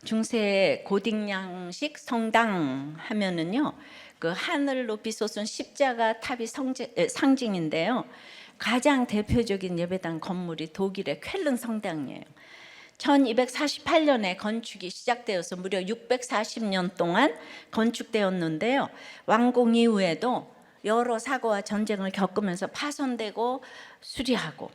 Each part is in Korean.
중세 고딕양식 성당 하면은요, 그 하늘 높이 솟은 십자가 탑이 상징인데요. 가장 대표적인 예배당 건물이 독일의 쾰른 성당이에요. 1248년에 건축이 시작되어서 무려 640년 동안 건축되었는데요. 완공 이후에도 여러 사고와 전쟁을 겪으면서 파손되고 수리하고,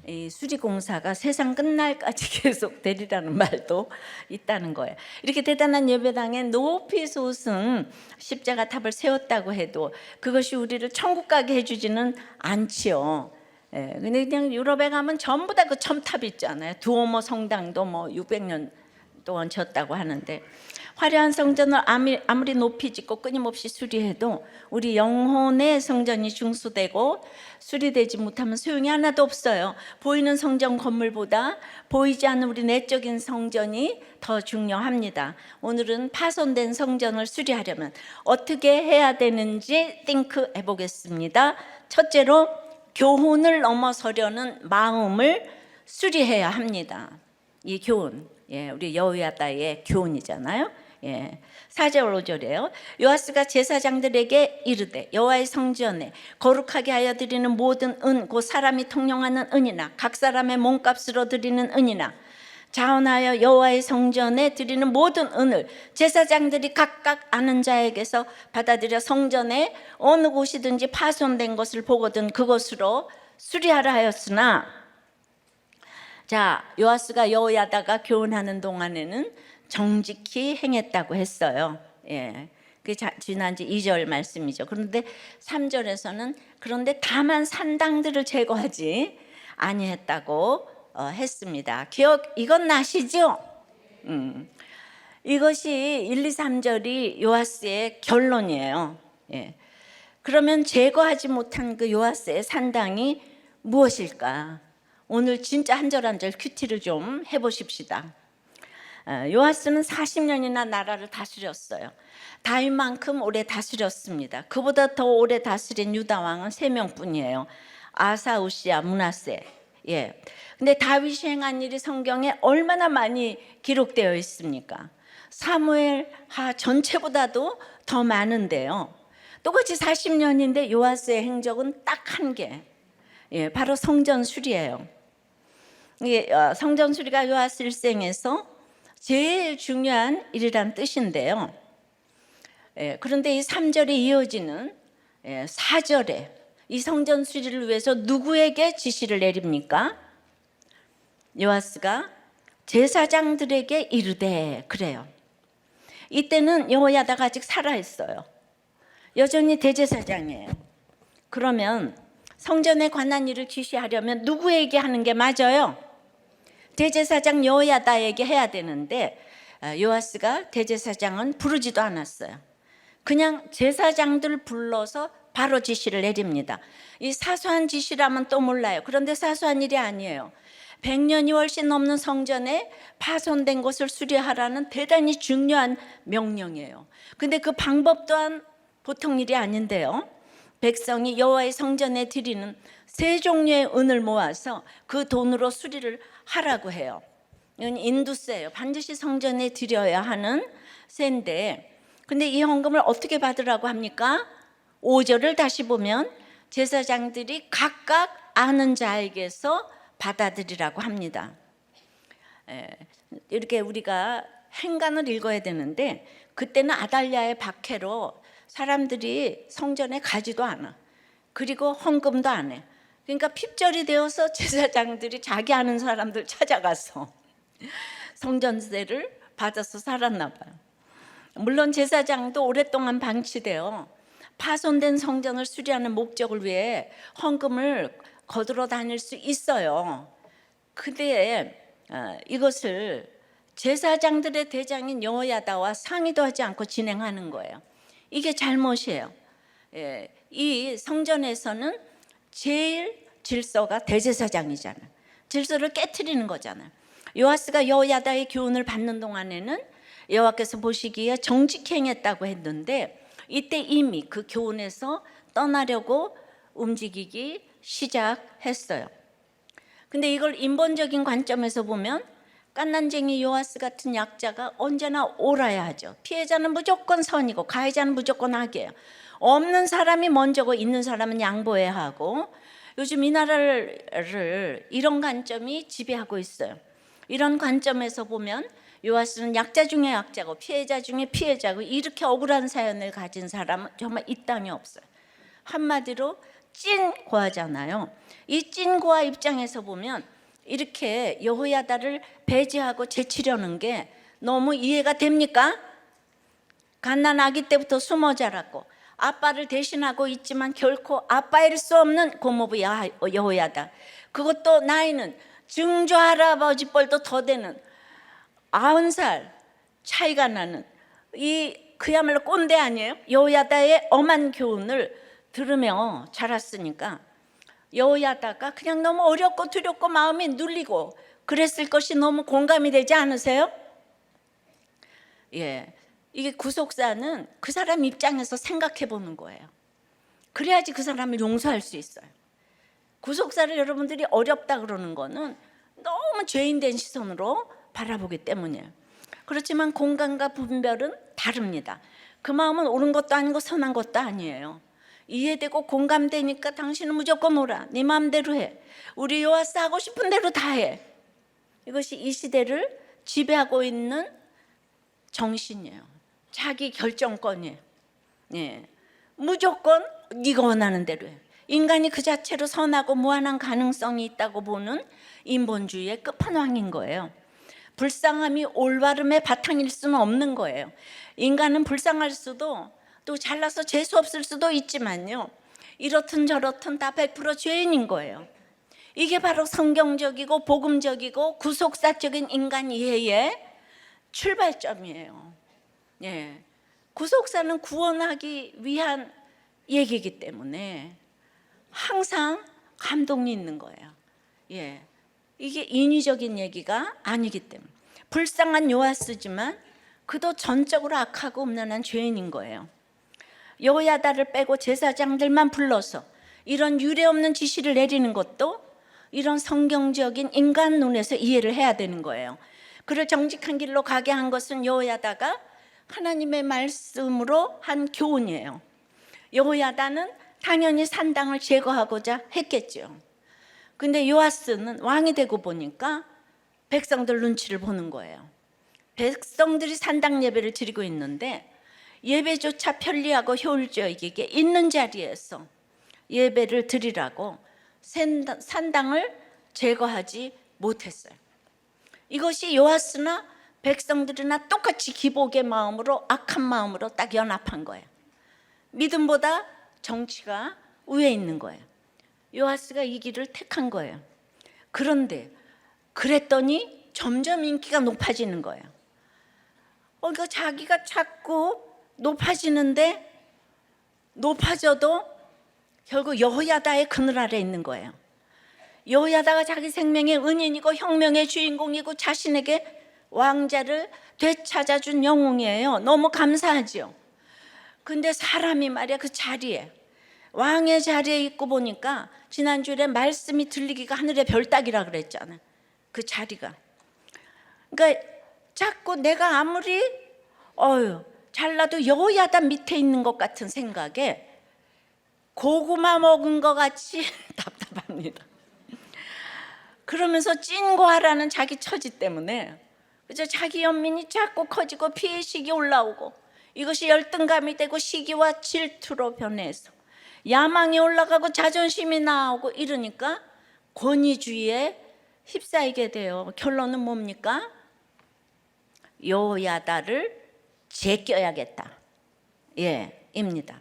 이 수리공사가 세상 끝날까지 계속 되리라는 말도 있다는 거예요. 이렇게 대단한 예배당에 높이 솟은 십자가 탑을 세웠다고 해도 그것이 우리를 천국 가게 해주지는 않지요. 예, 근데 그냥 유럽에 가면 전부 다 그 첨탑이 있잖아요. 두오모 성당도 뭐 600년 동안 지었다고 하는데, 화려한 성전을 아무리 높이 짓고 끊임없이 수리해도 우리 영혼의 성전이 중수되고 수리되지 못하면 소용이 하나도 없어요. 보이는 성전 건물보다 보이지 않는 우리 내적인 성전이 더 중요합니다. 오늘은 파손된 성전을 수리하려면 어떻게 해야 되는지 띵크 해보겠습니다. 첫째로, 교훈을 넘어서려는 마음을 수리해야 합니다. 이 교훈, 우리 여호야다의 교훈이잖아요. 4절 5절이에요. 요아스가 제사장들에게 이르되, 여호와의 성전에 거룩하게 하여 드리는 모든 은, 곧 사람이 통용하는 은이나 각 사람의 몸값으로 드리는 은이나 자원하여 여호와의 성전에 드리는 모든 은을 제사장들이 각각 아는 자에게서 받아들여 성전에 어느 곳이든지 파손된 것을 보거든 그것으로 수리하라 하였으나, 자, 요아스가 여호야다가 교훈하는 동안에는 정직히 행했다고 했어요. 그 지난주 2절 말씀이죠. 그런데 3절에서는 그런데 다만 산당들을 제거하지 아니했다고 했습니다. 이건 나시죠? 이것이 1, 2, 3절이 요아스의 결론이에요. 그러면 제거하지 못한 그 요아스의 산당이 무엇일까? 오늘 진짜 한 절 한 절 큐티를 좀 해보십시다. 요아스는 40년이나 나라를 다스렸어요. 다윗만큼 오래 다스렸습니다. 그보다 더 오래 다스린 유다 왕은 3명뿐이에요. 아사, 우시야, 므낫세. 근데 다윗이 행한 일이 성경에 얼마나 많이 기록되어 있습니까? 사무엘 하 전체보다도 더 많은데요. 똑같이 40년인데 요아스의 행적은 딱 한 개. 바로 성전 수리예요. 성전 수리가 요아스 일생에서 제일 중요한 일이란 뜻인데요. 그런데 이 3절에 이어지는 4절에 이 성전 수리를 위해서 누구에게 지시를 내립니까? 요아스가 제사장들에게 이르되, 그래요. 이때는 여호야다가 아직 살아있어요. 여전히 대제사장이에요. 그러면 성전에 관한 일을 지시하려면 누구에게 하는 게 맞아요? 대제사장 여호야다에게 해야 되는데, 요아스가 대제사장은 부르지도 않았어요. 그냥 제사장들 불러서 바로 지시를 내립니다. 이 사소한 지시라면 또 몰라요. 그런데 사소한 일이 아니에요. 100년이 훨씬 넘는 성전에 파손된 것을 수리하라는 대단히 중요한 명령이에요. 근데 그 방법 또한 보통 일이 아닌데요. 백성이 여호와의 성전에 드리는 3종류의 은을 모아서 그 돈으로 수리를 하라고 해요. 이건 인두세예요. 반드시 성전에 드려야 하는 세인데, 근데 이 헌금을 어떻게 받으라고 합니까? 5절을 다시 보면 제사장들이 각각 아는 자에게서 받아들이라고 합니다. 이렇게 우리가 행간을 읽어야 되는데, 그때는 아달랴의 박해로 사람들이 성전에 가지도 않아. 그리고 헌금도 안 해. 그러니까 핍절이 되어서 제사장들이 자기 아는 사람들 찾아가서 성전세를 받아서 살았나 봐요. 물론 제사장도 오랫동안 방치되어 파손된 성전을 수리하는 목적을 위해 헌금을 거두러 다닐 수 있어요. 근데 이것을 제사장들의 대장인 여호야다와 상의도 하지 않고 진행하는 거예요. 이게 잘못이에요. 이 성전에서는 제일 질서가 대제사장이잖아요. 질서를 깨트리는 거잖아요. 요아스가 여호야다의 교훈을 받는 동안에는 여호와께서 보시기에 정직히 행했다고 했는데, 이때 이미 그 교훈에서 떠나려고 움직이기 시작했어요. 근데 이걸 인본적인 관점에서 보면 깐난쟁이 요아스 같은 약자가 언제나 옳아야 하죠. 피해자는 무조건 선이고 가해자는 무조건 악이에요. 없는 사람이 먼저고 있는 사람은 양보해야 하고, 요즘 이 나라를 이런 관점이 지배하고 있어요. 이런 관점에서 보면 요아스는 약자 중에 약자고 피해자 중에 피해자고, 이렇게 억울한 사연을 가진 사람은 정말 이 땅에 없어요. 한마디로 찐 고아잖아요. 이 찐 고아 입장에서 보면 이렇게 여호야다를 배제하고 제치려는 게 너무 이해가 됩니까? 갓난 아기 때부터 숨어 자랐고 아빠를 대신하고 있지만 결코 아빠일 수 없는 고모부 여호야다, 그것도 나이는 증조 할아버지 뻘도 더 되는 90살 차이가 나는 이 그야말로 꼰대 아니에요? 여호야다의 엄한 교훈을 들으며 자랐으니까 여호야다가 그냥 너무 어렵고 두렵고 마음이 눌리고 그랬을 것이 너무 공감이 되지 않으세요? 예, 이게 구속사는 그 사람 입장에서 생각해 보는 거예요. 그래야지 그 사람을 용서할 수 있어요. 구속사를 여러분들이 어렵다 그러는 거는 너무 죄인된 시선으로 바라보기 때문이에요. 그렇지만 공감과 분별은 다릅니다. 그 마음은 옳은 것도 아니고 선한 것도 아니에요. 이해되고 공감되니까 당신은 무조건 오라, 네 마음대로 해, 우리 요아스 하고 싶은 대로 다 해. 이것이 이 시대를 지배하고 있는 정신이에요. 자기 결정권이에요. 예. 무조건 네가 원하는 대로 해. 인간이 그 자체로 선하고 무한한 가능성이 있다고 보는 인본주의의 끝판왕인 거예요. 불쌍함이 올바름의 바탕일 수는 없는 거예요. 인간은 불쌍할 수도 또 잘나서 재수 없을 수도 있지만요, 이렇든 저렇든 다 100% 죄인인 거예요. 이게 바로 성경적이고 복음적이고 구속사적인 인간 이해의 출발점이에요. 예. 구속사는 구원하기 위한 얘기이기 때문에 항상 감동이 있는 거예요. 예. 이게 인위적인 얘기가 아니기 때문에. 불쌍한 요아스지만 그도 전적으로 악하고 음란한 죄인인 거예요. 여호야다를 빼고 제사장들만 불러서 이런 유례없는 지시를 내리는 것도 이런 성경적인 인간 눈에서 이해를 해야 되는 거예요. 그를 정직한 길로 가게 한 것은 여호야다가 하나님의 말씀으로 한 교훈이에요. 여호야다는 당연히 산당을 제거하고자 했겠죠. 근데 요아스는 왕이 되고 보니까 백성들 눈치를 보는 거예요. 백성들이 산당 예배를 드리고 있는데 예배조차 편리하고 효율적이게 있는 자리에서 예배를 드리라고 산당을 제거하지 못했어요. 이것이 요아스나 백성들이나 똑같이 기복의 마음으로, 악한 마음으로 딱 연합한 거예요. 믿음보다 정치가 위에 있는 거예요. 요아스가 이 길을 택한 거예요. 그런데 그랬더니 점점 인기가 높아지는 거예요. 그러니까 자기가 자꾸 높아지는데 높아져도 결국 여호야다의 그늘 아래 있는 거예요. 여호야다가 자기 생명의 은인이고 혁명의 주인공이고 자신에게 왕자를 되찾아준 영웅이에요. 너무 감사하죠. 근데 사람이 말이야, 그 자리에, 왕의 자리에 있고 보니까 지난주에 말씀이 들리기가 하늘의 별 따기라 그랬잖아요. 그 자리가. 그러니까 자꾸 내가 아무리 잘나도 여호야다 밑에 있는 것 같은 생각에 고구마 먹은 것 같이 답답합니다. 그러면서 찐고하라는 자기 처지 때문에 그저 자기 연민이 자꾸 커지고 피해식이 올라오고, 이것이 열등감이 되고 시기와 질투로 변해서 야망이 올라가고 자존심이 나오고 이러니까 권위주의에 휩싸이게 돼요. 결론은 뭡니까? 여호야다를 제껴야겠다. 예, 입니다.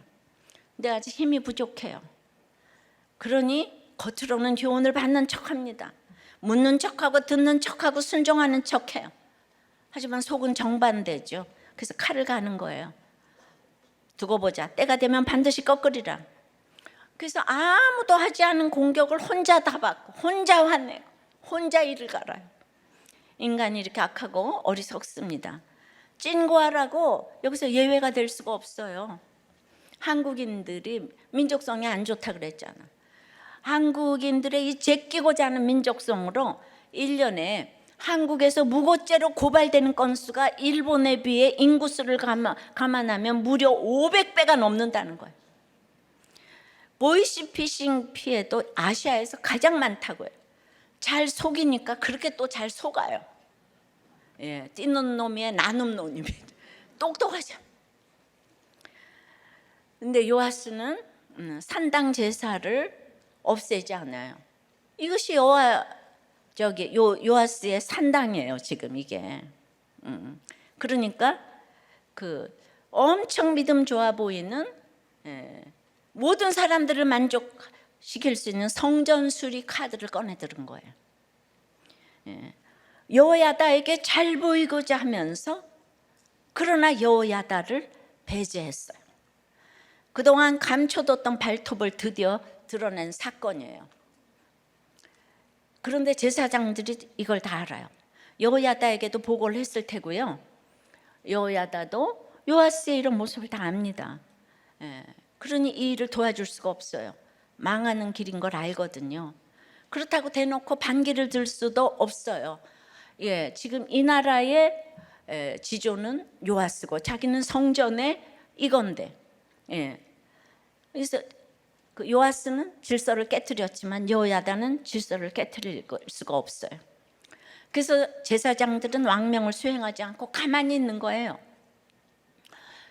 근데 아직 힘이 부족해요. 그러니 겉으로는 교훈을 받는 척합니다. 묻는 척하고 듣는 척하고 순종하는 척해요. 하지만 속은 정반대죠. 그래서 칼을 가는 거예요. 두고 보자. 때가 되면 반드시 꺾으리라. 그래서 아무도 하지 않은 공격을 혼자 다 받고 혼자 화내고 혼자 일을 갈아요. 인간이 이렇게 악하고 어리석습니다. 찐고하라고 여기서 예외가 될 수가 없어요. 한국인들이 민족성이 안 좋다 그랬잖아. 한국인들의 이 제끼고자 하는 민족성으로 1년에 한국에서 무고죄로 고발되는 건수가 일본에 비해 인구수를 감안하면 무려 500배가 넘는다는 거예요. 보이스피싱 피해도 아시아에서 가장 많다고요. 잘 속이니까 그렇게 또 잘 속아요. 예, 뛰는 놈이에 나눔 놈이 똑똑하죠. 근데 요아스는 산당 제사를 없애지 않아요. 이것이 요아스의 산당이에요. 지금 이게. 그러니까 그 엄청 믿음 좋아 보이는 모든 사람들을 만족시킬 수 있는 성전 수리 카드를 꺼내 들은 거예요. 여호야다에게 잘 보이고자 하면서 그러나 여호야다를 배제했어요. 그동안 감춰뒀던 발톱을 드디어 드러낸 사건이에요. 그런데 제사장들이 이걸 다 알아요. 여호야다에게도 보고를 했을 테고요. 여호야다도 요아스의 이런 모습을 다 압니다. 그러니 이 일을 도와줄 수가 없어요. 망하는 길인 걸 알거든요. 그렇다고 대놓고 반기를 들 수도 없어요. 지금 이 나라의 지조는 요아스고 자기는 성전의 이건데, 그래서 그 요아스는 질서를 깨뜨렸지만 여호야다는 질서를 깨뜨릴 수가 없어요. 그래서 제사장들은 왕명을 수행하지 않고 가만히 있는 거예요.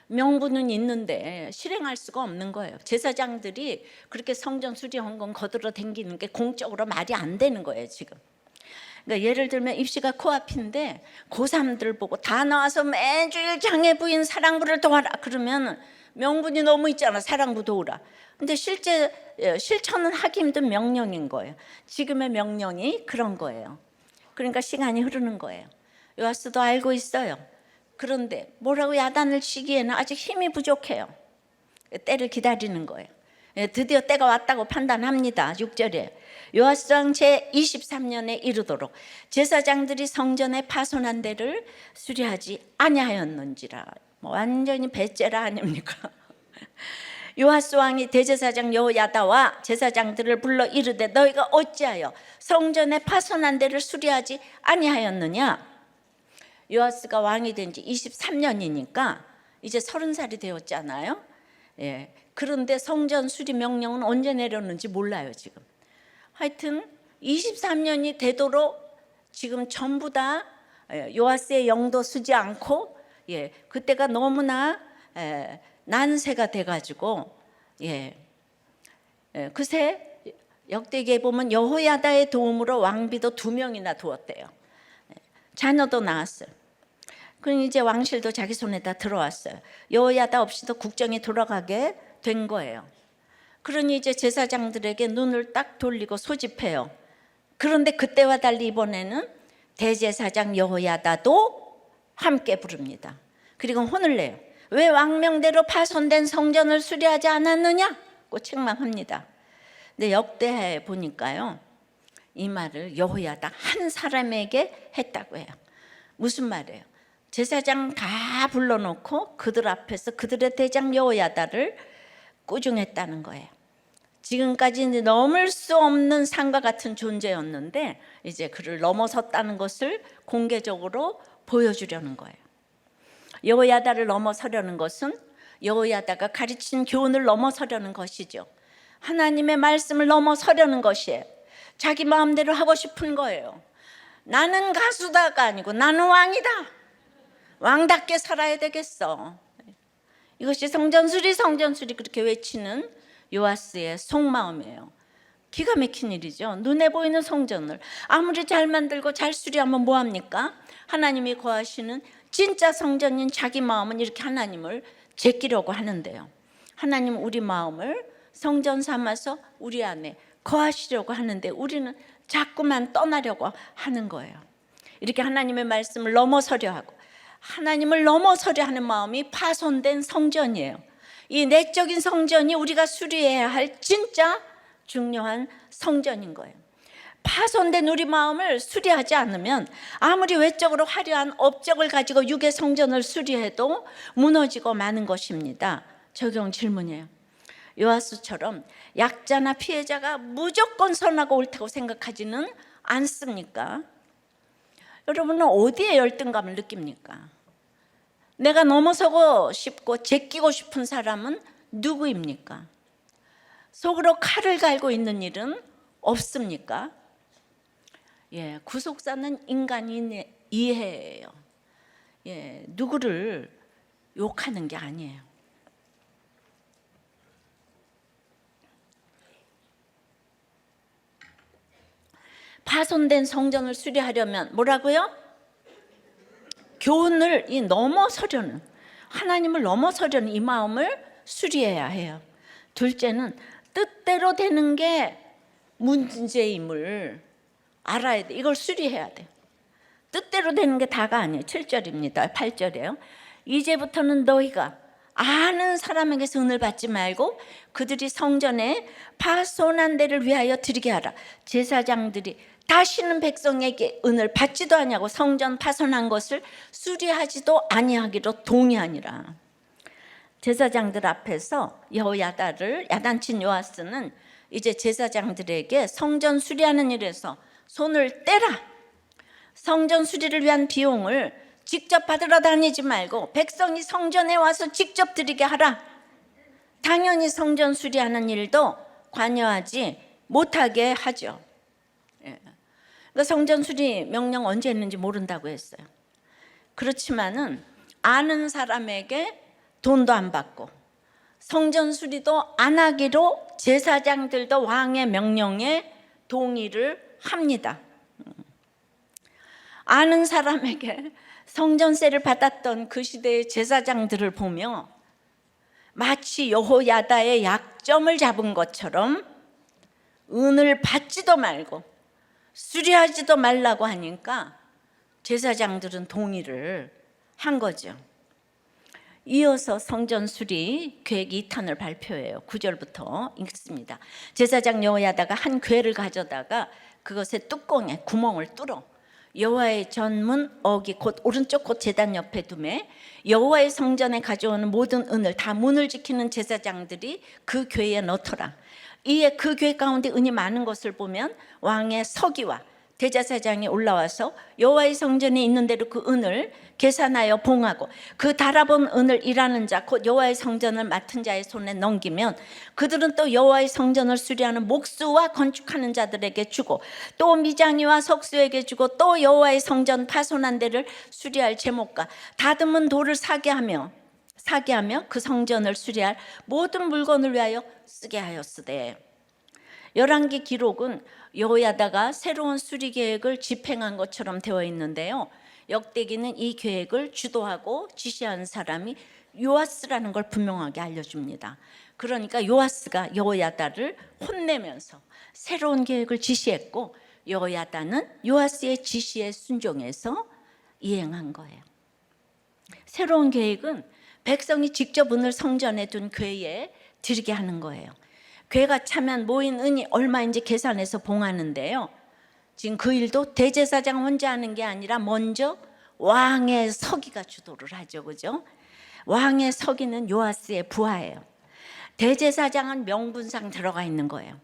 명분은 있는데 실행할 수가 없는 거예요. 제사장들이 그렇게 성전 수리 헌금 거들어 댕기는 게 공적으로 말이 안 되는 거예요 지금. 그러니까 예를 들면 입시가 코앞인데 고3들 보고 다 나와서 매주일 장애 부인 사랑부를 도와라 그러면 명분이 너무 있잖아. 사랑부 도우라. 근데 실제 실천은 하기 힘든 명령인 거예요. 지금의 명령이 그런 거예요. 그러니까 시간이 흐르는 거예요. 요아스도 알고 있어요. 그런데 뭐라고 야단을 치기에는 아직 힘이 부족해요. 때를 기다리는 거예요. 드디어 때가 왔다고 판단합니다. 6절에 요아스 왕 제23년에 이르도록 제사장들이 성전에 파손한 데를 수리하지 아니하였는지라. 완전히 배째라 아닙니까? 요아스 왕이 대제사장 여호야다와 제사장들을 불러 이르되 너희가 어찌하여 성전에 파손한 데를 수리하지 아니하였느냐? 요아스가 왕이 된 지 23년이니까 이제 30살이 되었잖아요. 그런데 성전 수리 명령은 언제 내렸는지 몰라요 지금. 하여튼 23년이 되도록 지금 전부 다 요아스의 영도 쓰지 않고 그때가 너무나 난세가 돼가지고 그새 역대기에 보면 여호야다의 도움으로 왕비도 2명이나 두었대요. 자녀도 낳았어요. 그럼 이제 왕실도 자기 손에다 들어왔어요. 여호야다 없이도 국정이 돌아가게 된 거예요. 그러니 이제 제사장들에게 눈을 딱 돌리고 소집해요. 그런데 그때와 달리 이번에는 대제사장 여호야다도 함께 부릅니다. 그리고 혼을 내요. 왜 왕명대로 파손된 성전을 수리하지 않았느냐고 책망합니다. 근데 역대하에 보니까요, 이 말을 여호야다 한 사람에게 했다고 해요. 무슨 말이에요? 제사장 다 불러놓고 그들 앞에서 그들의 대장 여호야다를 꾸중했다는 거예요. 지금까지 넘을 수 없는 산과 같은 존재였는데 이제 그를 넘어섰다는 것을 공개적으로 보여주려는 거예요. 여호야다를 넘어서려는 것은 여호야다가 가르친 교훈을 넘어서려는 것이죠. 하나님의 말씀을 넘어서려는 것이에요. 자기 마음대로 하고 싶은 거예요. 나는 가수다가 아니고 나는 왕이다. 왕답게 살아야 되겠어. 이것이 성전수리 그렇게 외치는 요아스의 속마음이에요. 기가 막힌 일이죠. 눈에 보이는 성전을 아무리 잘 만들고 잘 수리하면 뭐합니까? 하나님이 거하시는 진짜 성전인 자기 마음은 이렇게 하나님을 제끼려고 하는데요. 하나님은 우리 마음을 성전 삼아서 우리 안에 거하시려고 하는데 우리는 자꾸만 떠나려고 하는 거예요. 이렇게 하나님의 말씀을 넘어서려 하고 하나님을 넘어서려 하는 마음이 파손된 성전이에요. 이 내적인 성전이 우리가 수리해야 할 진짜 중요한 성전인 거예요. 파손된 우리 마음을 수리하지 않으면 아무리 외적으로 화려한 업적을 가지고 육의 성전을 수리해도 무너지고 마는 것입니다. 적용 질문이에요. 요아스처럼 약자나 피해자가 무조건 선하고 옳다고 생각하지는 않습니까? 여러분은 어디에 열등감을 느낍니까? 내가 넘어서고 싶고 제끼고 싶은 사람은 누구입니까? 속으로 칼을 갈고 있는 일은 없습니까? 예, 구속사는 인간이 이해예요. 예, 누구를 욕하는 게 아니에요. 파손된 성전을 수리하려면 뭐라고요? 교훈을 넘어서려는, 하나님을 넘어서려는 이 마음을 수리해야 해요. 둘째는 뜻대로 되는 게 문제임을 알아야 돼. 이걸 수리해야 돼. 뜻대로 되는 게 다가 아니에요. 7절입니다. 8절이에요. 이제부터는 너희가 아는 사람에게서 은을 받지 말고 그들이 성전에 파손한 데를 위하여 드리게 하라. 제사장들이 다시는 백성에게 은을 받지도 아니하고 성전 파손한 것을 수리하지도 아니하기로 동의하니라. 제사장들 앞에서 여호야다를 야단친 요아스는 이제 제사장들에게 성전 수리하는 일에서 손을 떼라. 성전 수리를 위한 비용을 직접 받으러 다니지 말고 백성이 성전에 와서 직접 드리게 하라. 당연히 성전 수리하는 일도 관여하지 못하게 하죠. 그러니까 성전 수리 명령 언제 했는지 모른다고 했어요. 그렇지만은 아는 사람에게 돈도 안 받고 성전 수리도 안 하기로 제사장들도 왕의 명령에 동의를 합니다. 아는 사람에게 성전세를 받았던 그 시대의 제사장들을 보며 마치 여호야다의 약점을 잡은 것처럼 은을 받지도 말고 수리하지도 말라고 하니까 제사장들은 동의를 한 거죠. 이어서 성전 수리 계획 2탄을 발표해요. 9절부터 읽습니다. 제사장 여호야다가 한 궤를 가져다가 그것의 뚜껑에 구멍을 뚫어 여호와의 전문 어기 곧 오른쪽 곧 제단 옆에 두매 여호와의 성전에 가져오는 모든 은을 다 문을 지키는 제사장들이 그 궤에 넣더라. 이에 그 궤 가운데 은이 많은 것을 보면 왕의 서기와 대제사장이 올라와서 여호와의 성전에 있는 대로 그 은을 계산하여 봉하고 그 달아본 은을 일하는 자 곧 여호와의 성전을 맡은 자의 손에 넘기면 그들은 또 여호와의 성전을 수리하는 목수와 건축하는 자들에게 주고 또 미장이와 석수에게 주고 또 여호와의 성전 파손한 데를 수리할 제목과 다듬은 돌을 사게 하며 그 성전을 수리할 모든 물건을 위하여 쓰게 하였으되. 열왕기 기록은 여호야다가 새로운 수리 계획을 집행한 것처럼 되어 있는데요. 역대기는 이 계획을 주도하고 지시한 사람이 요아스라는 걸 분명하게 알려줍니다. 그러니까 요아스가 여호야다를 혼내면서 새로운 계획을 지시했고 여호야다는 요아스의 지시에 순종해서 이행한 거예요. 새로운 계획은 백성이 직접 은을 성전에 둔 궤에 드리게 하는 거예요. 궤가 차면 모인 은이 얼마인지 계산해서 봉하는데요. 지금 그 일도 대제사장 혼자 하는 게 아니라 먼저 왕의 서기가 주도를 하죠. 그죠? 왕의 서기는 요아스의 부하예요. 대제사장은 명분상 들어가 있는 거예요.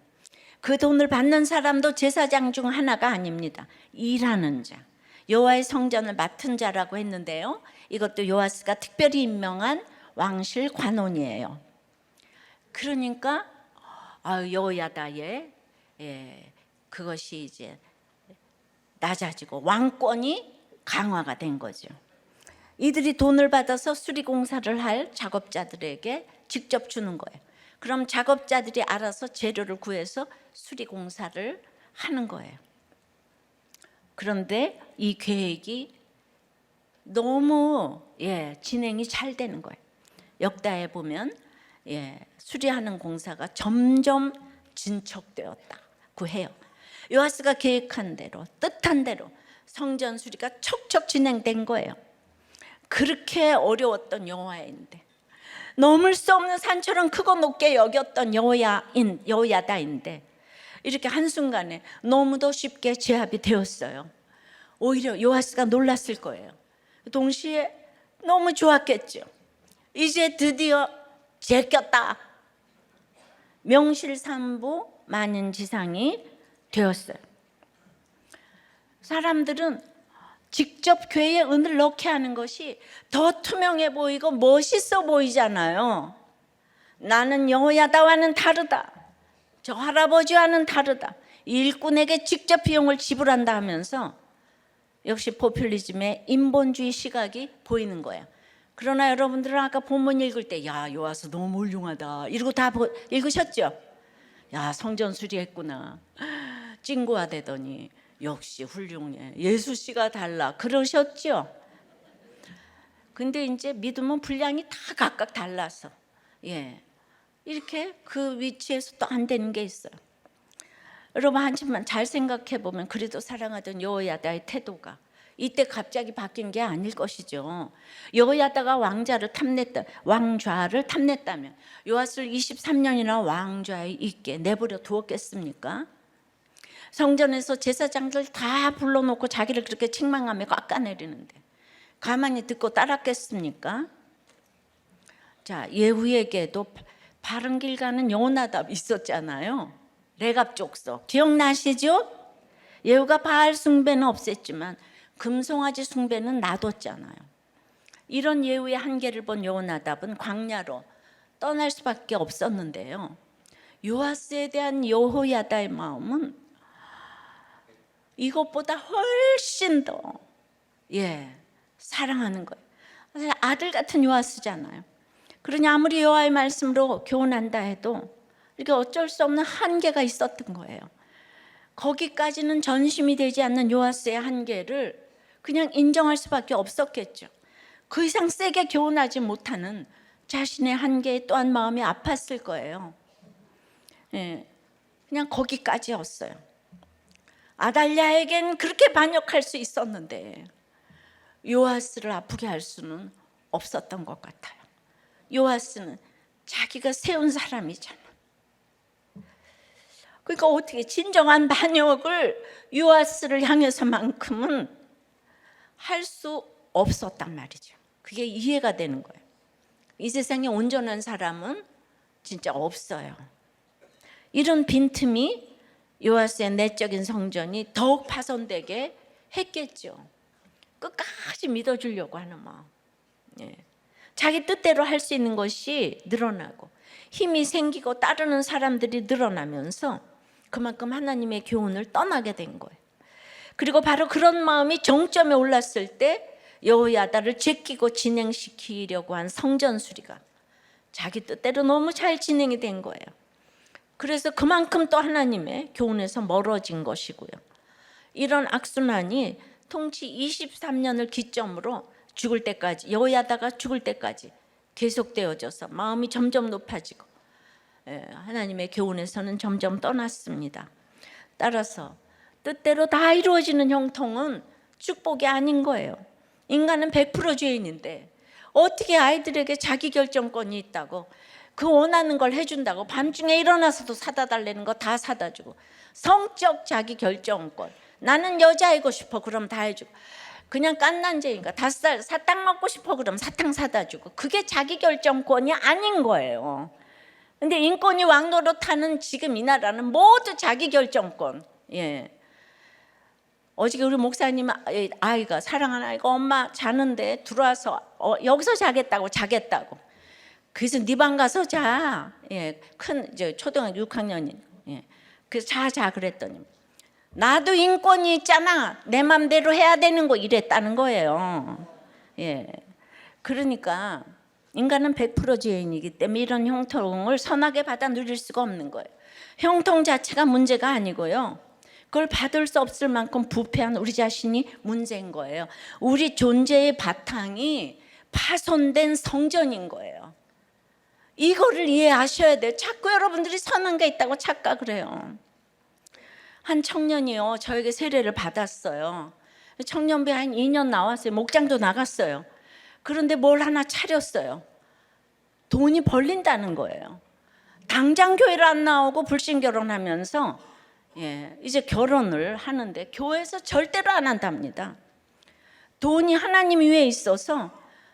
그 돈을 받는 사람도 제사장 중 하나가 아닙니다. 일하는 자, 여호와의 성전을 맡은 자라고 했는데요. 이것도 요아스가 특별히 임명한 왕실 관원이에요. 그러니까 여호야다의 그것이 이제 낮아지고 왕권이 강화가 된 거죠. 이들이 돈을 받아서 수리공사를 할 작업자들에게 직접 주는 거예요. 그럼 작업자들이 알아서 재료를 구해서 수리공사를 하는 거예요. 그런데 이 계획이 너무 진행이 잘 되는 거예요. 역다에 보면 수리하는 공사가 점점 진척되었다고 해요. 요아스가 계획한 대로 뜻한 대로 성전 수리가 척척 진행된 거예요. 그렇게 어려웠던 여호와인데 넘을 수 없는 산처럼 크고 높게 여겼던 여호야다인데 이렇게 한순간에 너무도 쉽게 제압이 되었어요. 오히려 요아스가 놀랐을 거예요. 동시에 너무 좋았겠죠. 이제 드디어 제꼈다. 명실상부 만인지상이 되었어요. 사람들은 직접 교회에 은을 넣게 하는 것이 더 투명해 보이고 멋있어 보이잖아요. 나는 여호야다와는 다르다. 저 할아버지와는 다르다. 일꾼에게 직접 비용을 지불한다 하면서 역시 포퓰리즘의 인본주의 시각이 보이는 거예요. 그러나 여러분들은 아까 본문 읽을 때 야, 요아서 너무 훌륭하다 이러고 다 읽으셨죠? 야, 성전 수리했구나. 찐구가 되더니 역시 훌륭해. 예수 씨가 달라. 그러셨죠? 근데 이제 믿음은 분량이 다 각각 달라서 이렇게 그 위치에서 또 안 되는 게 있어요. 여러분 하지만 잘 생각해 보면 그래도 사랑하던 여호야다의 태도가 이때 갑자기 바뀐 게 아닐 것이죠. 여호야다가 왕좌를 탐냈다면 요아스를 23년이나 왕좌에 있게 내버려 두었겠습니까? 성전에서 제사장들 다 불러놓고 자기를 그렇게 책망하며 깎아내리는데 가만히 듣고 따랐겠습니까? 자, 예후에게도 바른 길 가는 요나답 있었잖아요. 레갑 족속 기억나시죠? 예후가 바알 숭배는 없앴지만 금송아지 숭배는 놔뒀잖아요. 이런 예후의 한계를 본 요나답은 광야로 떠날 수밖에 없었는데요. 요아스에 대한 여호야다의 마음은 이것보다 훨씬 더 사랑하는 거예요. 아들 같은 요아스잖아요. 그러니 아무리 여호와의 말씀으로 교훈한다 해도 이게 어쩔 수 없는 한계가 있었던 거예요. 거기까지는 전심이 되지 않는 요아스의 한계를 그냥 인정할 수밖에 없었겠죠. 그 이상 세게 교훈하지 못하는 자신의 한계에 또한 마음이 아팠을 거예요. 그냥 거기까지였어요. 아달랴에겐 그렇게 반역할 수 있었는데 요아스를 아프게 할 수는 없었던 것 같아요. 요아스는 자기가 세운 사람이잖아. 그러니까 어떻게 진정한 반역을 요아스를 향해서만큼은 할 수 없었단 말이죠. 그게 이해가 되는 거예요. 이 세상에 온전한 사람은 진짜 없어요. 이런 빈틈이 요아스의 내적인 성전이 더욱 파손되게 했겠죠. 끝까지 믿어주려고 하는 마음. 자기 뜻대로 할 수 있는 것이 늘어나고 힘이 생기고 따르는 사람들이 늘어나면서 그만큼 하나님의 교훈을 떠나게 된 거예요. 그리고 바로 그런 마음이 정점에 올랐을 때 여호야다를 제끼고 진행시키려고 한 성전 수리가 자기 뜻대로 너무 잘 진행이 된 거예요. 그래서 그만큼 또 하나님의 교훈에서 멀어진 것이고요. 이런 악순환이 통치 23년을 기점으로 죽을 때까지, 여호야다가 죽을 때까지 계속되어져서 마음이 점점 높아지고 하나님의 교훈에서는 점점 떠났습니다. 따라서 뜻대로 다 이루어지는 형통은 축복이 아닌 거예요. 인간은 100% 죄인인데 어떻게 아이들에게 자기 결정권이 있다고 그 원하는 걸 해준다고 밤중에 일어나서도 사다 달라는 거 다 사다 주고 성적 자기 결정권, 나는 여자이고 싶어 그럼 다 해주고 그냥 깐난쟁이니까 사탕 먹고 싶어 그럼 사탕 사다 주고 그게 자기 결정권이 아닌 거예요. 근데 인권이 왕노릇하는 지금 이 나라는 모두 자기 결정권. 어저께 우리 목사님 아이가 사랑하는 아이가 엄마 자는데 들어와서 여기서 자겠다고. 그래서 네 방 가서 자. 큰 이제 초등학교 6학년인. 그래서 자 그랬더니 나도 인권이 있잖아. 내 맘대로 해야 되는 거 이랬다는 거예요. 그러니까 인간은 100% 죄인이기 때문에 이런 형통을 선하게 받아 누릴 수가 없는 거예요. 형통 자체가 문제가 아니고요. 그걸 받을 수 없을 만큼 부패한 우리 자신이 문제인 거예요. 우리 존재의 바탕이 파손된 성전인 거예요. 이거를 이해하셔야 돼요. 자꾸 여러분들이 선한 게 있다고 착각을 해요. 한 청년이요, 저에게 세례를 받았어요. 청년배 한 2년 나왔어요. 목장도 나갔어요. 그런데 뭘 하나 차렸어요. 돈이 벌린다는 거예요. 당장 교회를 안 나오고 불신결혼하면서 이제 결혼을 하는데 교회에서 절대로 안 한답니다. 돈이 하나님 위에 있어서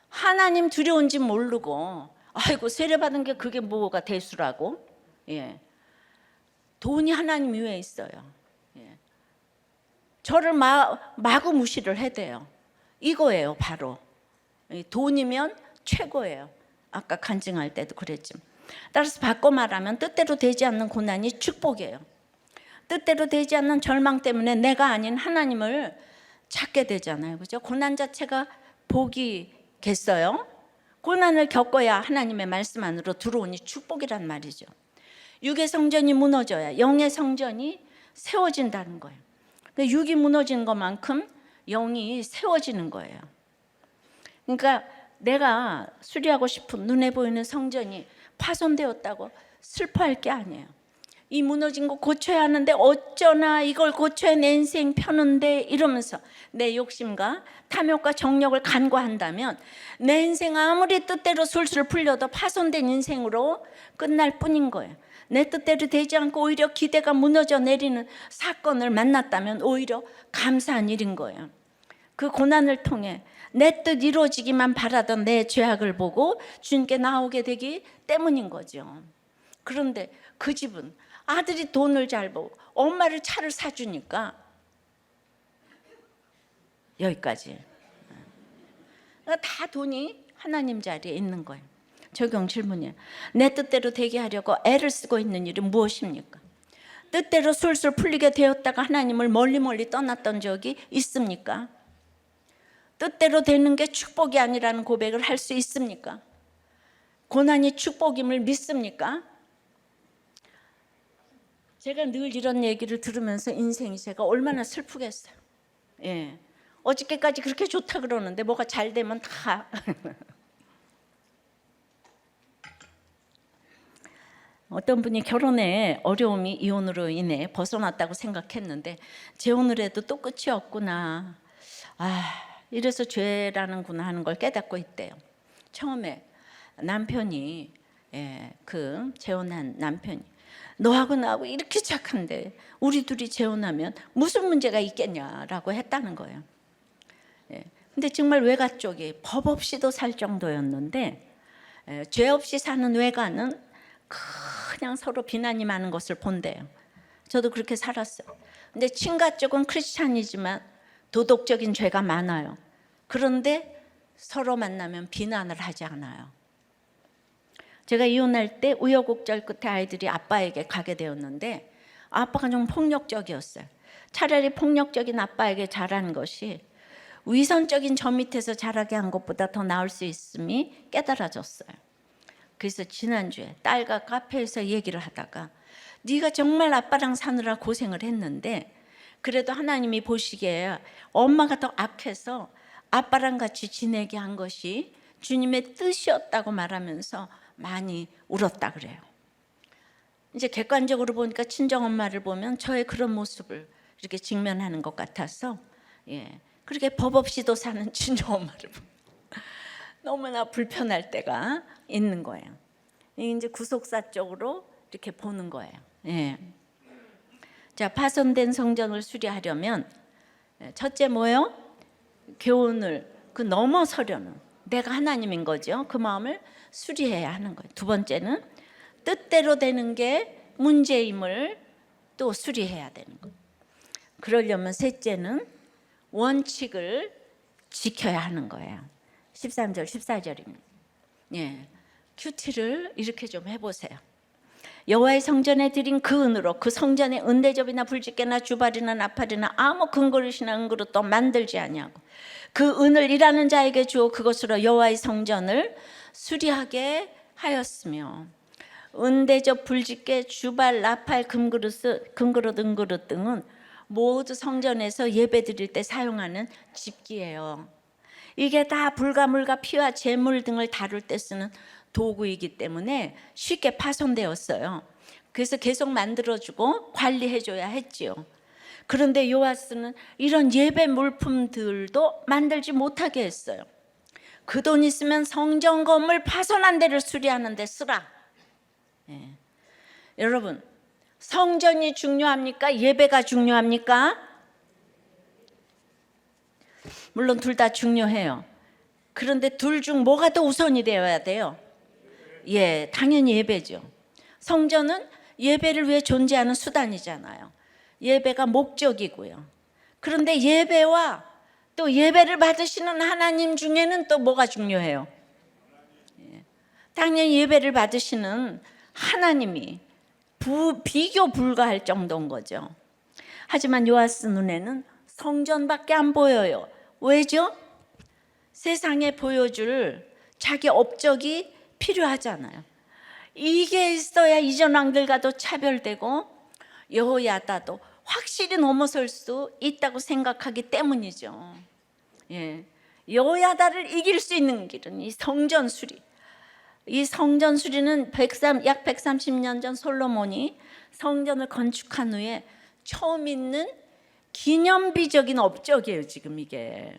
하나님 두려운지 모르고 아이고 세례받은 게 그게 뭐가 대수라고. 돈이 하나님 위에 있어요. 저를 마구 무시를 해대요. 이거예요, 바로. 돈이면 최고예요. 아까 간증할 때도 그랬지만. 따라서 바꿔 말하면 뜻대로 되지 않는 고난이 축복이에요. 뜻대로 되지 않는 절망 때문에 내가 아닌 하나님을 찾게 되잖아요. 그죠? 고난 자체가 복이겠어요? 고난을 겪어야 하나님의 말씀 안으로 들어오니 축복이란 말이죠. 육의 성전이 무너져야 영의 성전이 세워진다는 거예요. 육이 무너진 것만큼 영이 세워지는 거예요. 그러니까 내가 수리하고 싶은 눈에 보이는 성전이 파손되었다고 슬퍼할 게 아니에요. 이 무너진 거 고쳐야 하는데 어쩌나 이걸 고쳐야 내 인생 펴는데 이러면서 내 욕심과 탐욕과 정욕을 간과한다면 내 인생 아무리 뜻대로 술술 풀려도 파손된 인생으로 끝날 뿐인 거예요. 내 뜻대로 되지 않고 오히려 기대가 무너져 내리는 사건을 만났다면 오히려 감사한 일인 거예요. 그 고난을 통해 내 뜻 이루어지기만 바라던 내 죄악을 보고 주님께 나오게 되기 때문인 거죠. 그런데 그 집은 아들이 돈을 잘 벌고 엄마를 차를 사주니까 여기까지. 다 돈이 하나님 자리에 있는 거예요. 적용 질문이에요. 내 뜻대로 되게 하려고 애를 쓰고 있는 일은 무엇입니까? 뜻대로 술술 풀리게 되었다가 하나님을 멀리 떠났던 적이 있습니까? 뜻대로 되는 게 축복이 아니라는 고백을 할 수 있습니까? 고난이 축복임을 믿습니까? 제가 늘 이런 얘기를 들으면서 인생이 제가 얼마나 슬프겠어요. 예. 어저께까지 그렇게 좋다 그러는데 뭐가 잘 되면 다 어떤 분이 결혼에 어려움이 이혼으로 인해 벗어났다고 생각했는데 재혼을 해도 또 끝이 없구나. 이래서 죄라는구나 하는 걸 깨닫고 있대요. 처음에 남편이 그 재혼한 남편이 너하고 나하고 이렇게 착한데 우리 둘이 재혼하면 무슨 문제가 있겠냐라고 했다는 거예요. 근데 정말 외가 쪽이 법 없이도 살 정도였는데 죄 없이 사는 외가는 그냥 서로 비난이 많은 것을 본대요. 저도 그렇게 살았어요. 근데 친가 쪽은 크리스찬이지만 도덕적인 죄가 많아요. 그런데 서로 만나면 비난을 하지 않아요. 제가 이혼할 때 우여곡절 끝에 아이들이 아빠에게 가게 되었는데 아빠가 좀 폭력적이었어요. 차라리 폭력적인 아빠에게 잘한 것이 위선적인 저 밑에서 자라게 한 것보다 더 나을 수 있음이 깨달아졌어요. 그래서 지난주에 딸과 카페에서 얘기를 하다가 네가 정말 아빠랑 사느라 고생을 했는데 그래도 하나님이 보시기에 엄마가 더 악해서 아빠랑 같이 지내게 한 것이 주님의 뜻이었다고 말하면서 많이 울었다 그래요. 이제 객관적으로 보니까 친정엄마를 보면 저의 그런 모습을 이렇게 직면하는 것 같아서 그렇게 법 없이도 사는 친정엄마를 보면 너무나 불편할 때가 있는 거예요. 이제 구속사 쪽으로 이렇게 보는 거예요. 자, 파손된 성전을 수리하려면 첫째 뭐예요? 교훈을 넘어서려는 내가 하나님인 거죠. 그 마음을 수리해야 하는 거예요. 두 번째는 뜻대로 되는 게 문제임을 또 수리해야 되는 거예요. 그러려면 셋째는 원칙을 지켜야 하는 거예요. 13절 14절입니다. 큐티를 이렇게 좀 해보세요. 여호와의 성전에 드린 그 은으로 그 성전에 은대접이나 불집게나 주발이나 나팔이나 아무 금그릇이나 은그릇도 만들지 아니하고 그 은을 일하는 자에게 주어 그것으로 여호와의 성전을 수리하게 하였으며 은대접, 불집게, 주발, 나팔, 금그릇, 은그릇 등은 모두 성전에서 예배드릴 때 사용하는 집기예요. 이게 다 불과 물과 피와 재물 등을 다룰 때 쓰는 도구이기 때문에 쉽게 파손되었어요. 그래서 계속 만들어주고 관리해줘야 했지요. 그런데 요아스는 이런 예배 물품들도 만들지 못하게 했어요. 그 돈 있으면 성전 건물 파손한 데를 수리하는 데 쓰라. 여러분, 성전이 중요합니까? 예배가 중요합니까? 물론 둘 다 중요해요. 그런데 둘 중 뭐가 더 우선이 되어야 돼요? 당연히 예배죠. 성전은 예배를 위해 존재하는 수단이잖아요. 예배가 목적이고요. 그런데 예배와 또 예배를 받으시는 하나님 중에는 또 뭐가 중요해요? 당연히 예배를 받으시는 하나님이 비교 불가할 정도인 거죠. 하지만 요아스 눈에는 성전밖에 안 보여요. 왜죠? 세상에 보여줄 자기 업적이 필요하잖아요. 이게 있어야 이전 왕들과도 차별되고 여호야다도 확실히 넘어설 수 있다고 생각하기 때문이죠. 여호야다를 이길 수 있는 길은 이 성전 수리. 이 성전 수리는 약 130년 전 솔로몬이 성전을 건축한 후에 처음 있는 기념비적인 업적이에요. 지금 이게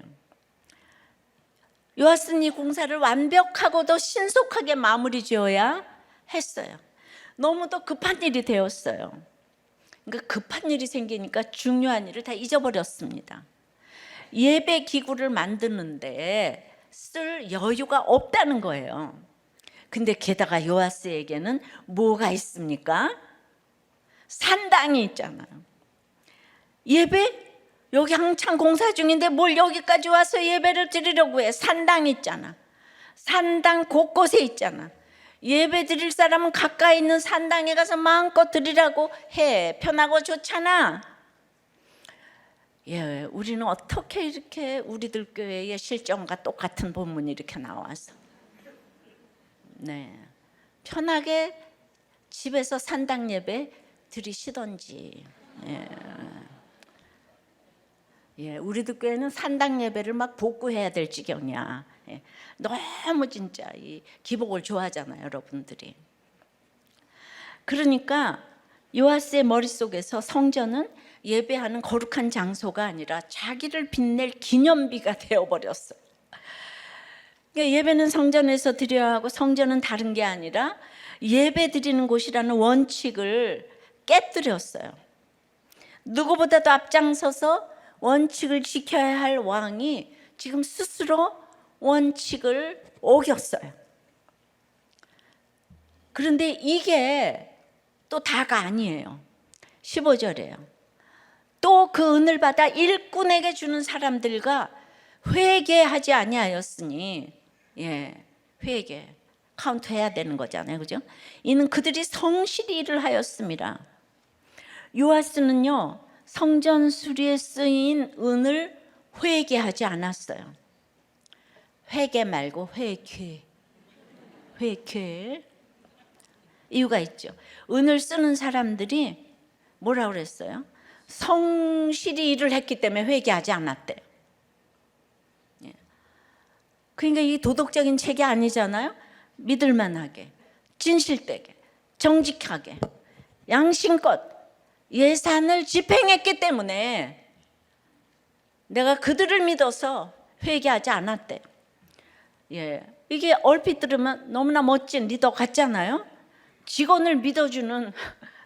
요아스는 이 공사를 완벽하고도 신속하게 마무리 지어야 했어요. 너무도 급한 일이 되었어요. 그러니까 급한 일이 생기니까 중요한 일을 다 잊어버렸습니다. 예배 기구를 만드는데 쓸 여유가 없다는 거예요. 근데 게다가 요아스에게는 뭐가 있습니까? 산당이 있잖아요. 예배? 여기 한창 공사 중인데 뭘 여기까지 와서 예배를 드리려고 해. 산당 있잖아. 산당 곳곳에 있잖아. 예배 드릴 사람은 가까이 있는 산당에 가서 마음껏 드리라고 해. 편하고 좋잖아. 우리는 어떻게 이렇게 우리들 교회의 실정과 똑같은 본문이 이렇게 나와서 편하게 집에서 산당 예배 드리시던지. 우리들 교회는 산당 예배를 막 복구해야 될 지경이야. 너무 진짜 이 기복을 좋아하잖아요, 여러분들이. 그러니까 요아스의 머릿속에서 성전은 예배하는 거룩한 장소가 아니라 자기를 빛낼 기념비가 되어버렸어요. 그러니까 예배는 성전에서 드려야 하고 성전은 다른 게 아니라 예배 드리는 곳이라는 원칙을 깨뜨렸어요. 누구보다도 앞장서서 원칙을 지켜야 할 왕이 지금 스스로 원칙을 어겼어요. 그런데 이게 또 다가 아니에요. 15절에요. 또 그 은을 받아 일꾼에게 주는 사람들과 회개하지 아니하였으니, 회개 카운트해야 되는 거잖아요, 그죠? 이는 그들이 성실히 일을 하였습니다. 요아스는요, 성전 수리에 쓰인 은을 회개하지 않았어요. 회개 말고 회개. 이유가 있죠. 은을 쓰는 사람들이 뭐라고 그랬어요? 성실히 일을 했기 때문에 회개하지 않았대요. 그러니까 이 도덕적인 책이 아니잖아요. 믿을만하게, 진실되게, 정직하게, 양심껏 예산을 집행했기 때문에 내가 그들을 믿어서 회개하지 않았대요. 이게 얼핏 들으면 너무나 멋진 리더 같잖아요. 직원을 믿어주는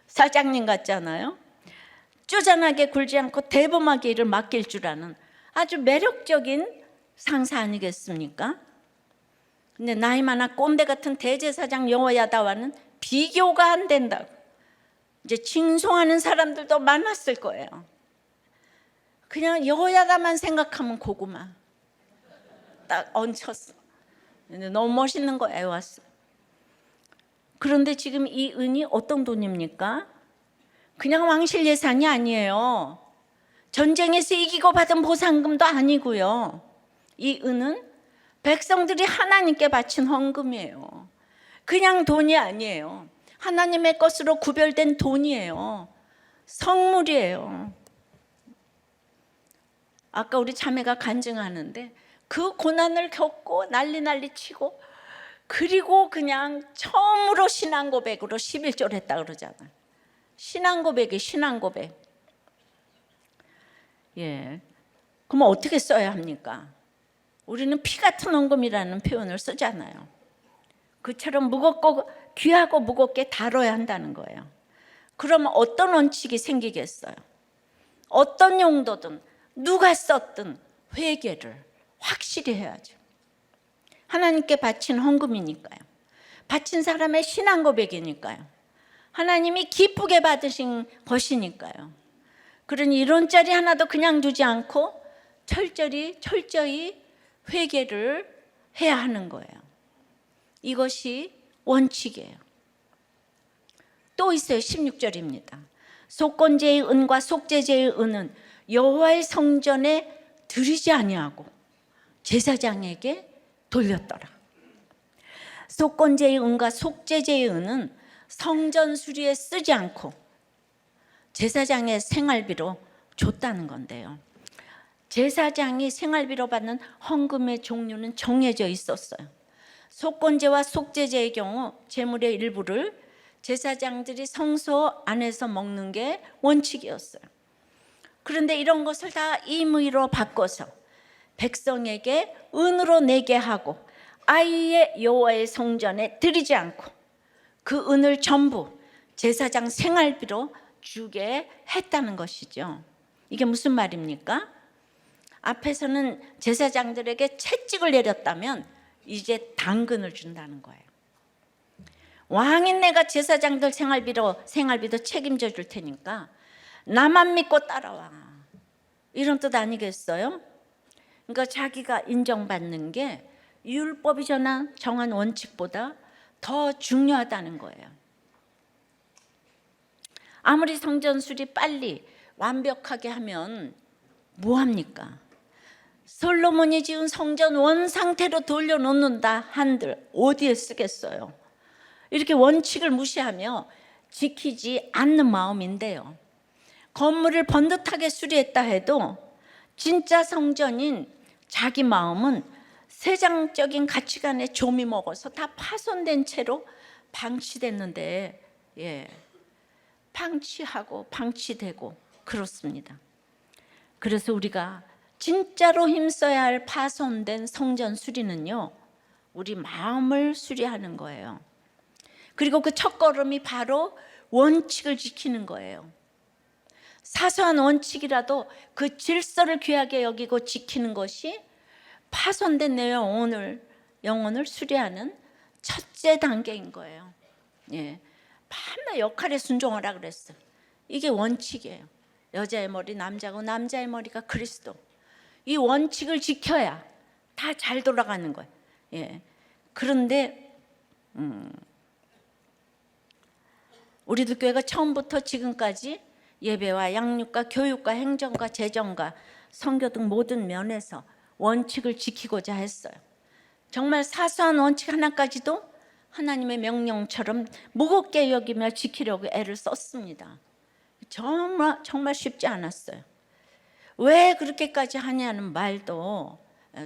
사장님 같잖아요. 쪼잔하게 굴지 않고 대범하게 일을 맡길 줄 아는 아주 매력적인 상사 아니겠습니까? 근데 나이 많아 꼰대 같은 대제사장 여호야다와는 비교가 안 된다고 이제 칭송하는 사람들도 많았을 거예요. 그냥 여호야다만 생각하면 고구마 딱 얹혔어. 근데 너무 멋있는 거예요. 왔어. 그런데 지금 이 은이 어떤 돈입니까? 그냥 왕실 예산이 아니에요. 전쟁에서 이기고 받은 보상금도 아니고요. 이 은은 백성들이 하나님께 바친 헌금이에요. 그냥 돈이 아니에요. 하나님의 것으로 구별된 돈이에요. 성물이에요. 아까 우리 자매가 간증하는데 그 고난을 겪고 난리 치고 그리고 그냥 처음으로 신앙 고백으로 11절 했다 그러잖아요. 신앙 고백이 신앙 고백. 그럼 어떻게 써야 합니까? 우리는 피 같은 헌금이라는 표현을 쓰잖아요. 그처럼 무겁고 귀하고 무겁게 다뤄야 한다는 거예요. 그러면 어떤 원칙이 생기겠어요? 어떤 용도든 누가 썼든 회개를 확실히 해야죠. 하나님께 바친 헌금이니까요. 바친 사람의 신앙 고백이니까요. 하나님이 기쁘게 받으신 것이니까요. 그러니 1원짜리 하나도 그냥 두지 않고 철저히 회개를 해야 하는 거예요. 이것이 원칙이에요. 또 있어요. 16절입니다. 속건제의 은과 속죄제의 은은 여호와의 성전에 드리지 아니하고 제사장에게 돌렸더라. 속건제의 은과 속죄제의 은은 성전 수리에 쓰지 않고 제사장의 생활비로 줬다는 건데요. 제사장이 생활비로 받는 헌금의 종류는 정해져 있었어요. 속건제와 속죄제의 경우 제물의 일부를 제사장들이 성소 안에서 먹는 게 원칙이었어요. 그런데 이런 것을 다 임의로 바꿔서 백성에게 은으로 내게 하고 아예 여호와의 성전에 드리지 않고 그 은을 전부 제사장 생활비로 주게 했다는 것이죠. 이게 무슨 말입니까? 앞에서는 제사장들에게 채찍을 내렸다면 이제 당근을 준다는 거예요. 왕인 내가 제사장들 생활비도 책임져 줄 테니까 나만 믿고 따라와, 이런 뜻 아니겠어요? 그러니까 자기가 인정받는 게 율법이 정한 원칙보다 더 중요하다는 거예요. 아무리 성전 수리 빨리 완벽하게 하면 뭐합니까? 솔로몬이 지은 성전 원상태로 돌려놓는다 한들 어디에 쓰겠어요? 이렇게 원칙을 무시하며 지키지 않는 마음인데요. 건물을 번듯하게 수리했다 해도 진짜 성전인 자기 마음은 세상적인 가치관에 좀이 먹어서 다 파손된 채로 방치됐는데, 방치하고 방치되고 그렇습니다. 그래서 우리가 진짜로 힘써야 할 파손된 성전 수리는요, 우리 마음을 수리하는 거예요. 그리고 그 첫걸음이 바로 원칙을 지키는 거예요. 사소한 원칙이라도 그 질서를 귀하게 여기고 지키는 것이 파손된 내 영혼을 수리하는 첫째 단계인 거예요. 밤낮 역할에 순종하라 그랬어요. 이게 원칙이에요. 여자의 머리 남자고 남자의 머리가 그리스도. 이 원칙을 지켜야 다 잘 돌아가는 거예요. 그런데 우리들 교회가 처음부터 지금까지 예배와 양육과 교육과 행정과 재정과 선교 등 모든 면에서 원칙을 지키고자 했어요. 정말 사소한 원칙 하나까지도 하나님의 명령처럼 무겁게 여기며 지키려고 애를 썼습니다. 정말 쉽지 않았어요. 왜 그렇게까지 하냐는 말도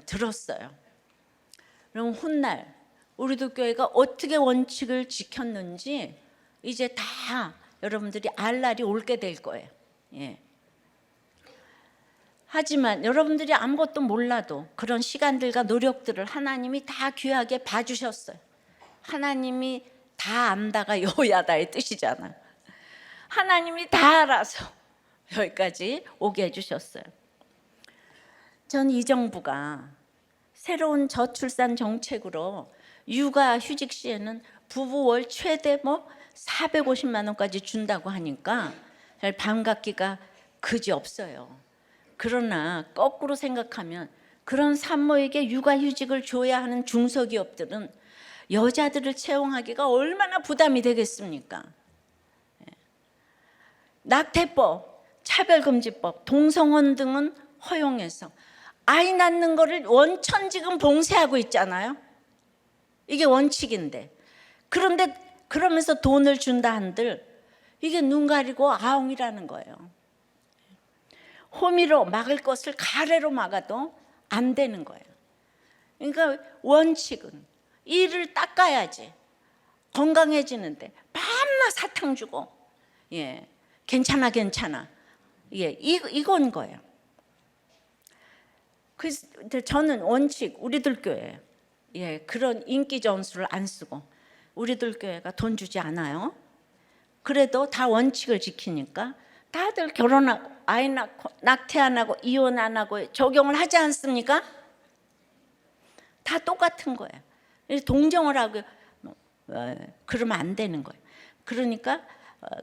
들었어요. 그럼 훗날 우리도 교회가 어떻게 원칙을 지켰는지 이제 다 여러분들이 알 날이 올게 될 거예요. 하지만 여러분들이 아무것도 몰라도 그런 시간들과 노력들을 하나님이 다 귀하게 봐주셨어요. 하나님이 다 안다가 여호야다의 뜻이잖아요. 하나님이 다 알아서 여기까지 오게 해주셨어요. 전 이 정부가 새로운 저출산 정책으로 육아휴직 시에는 부부 월 최대 450만 원까지 준다고 하니까 반갑기가 그지없어요. 그러나 거꾸로 생각하면 그런 산모에게 육아휴직을 줘야 하는 중소기업들은 여자들을 채용하기가 얼마나 부담이 되겠습니까? 낙태법, 차별금지법, 동성혼 등은 허용해서 아이 낳는 거를 원천지금 봉쇄하고 있잖아요. 이게 원칙인데, 그런데 그러면서 돈을 준다 한들 이게 눈 가리고 아웅이라는 거예요. 호미로 막을 것을 가래로 막아도 안 되는 거예요. 그러니까 원칙은 이를 닦아야지 건강해지는데 밤낮 사탕 주고 괜찮아 이건 거예요. 그래서 저는 원칙 우리들 교회 그런 인기 전술을 안 쓰고 우리들 교회가 돈 주지 않아요. 그래도 다 원칙을 지키니까 다들 결혼하고 아이 낳고 낙태 안 하고 이혼 안 하고 적용을 하지 않습니까? 다 똑같은 거예요. 동정을 하고 그러면 안 되는 거예요. 그러니까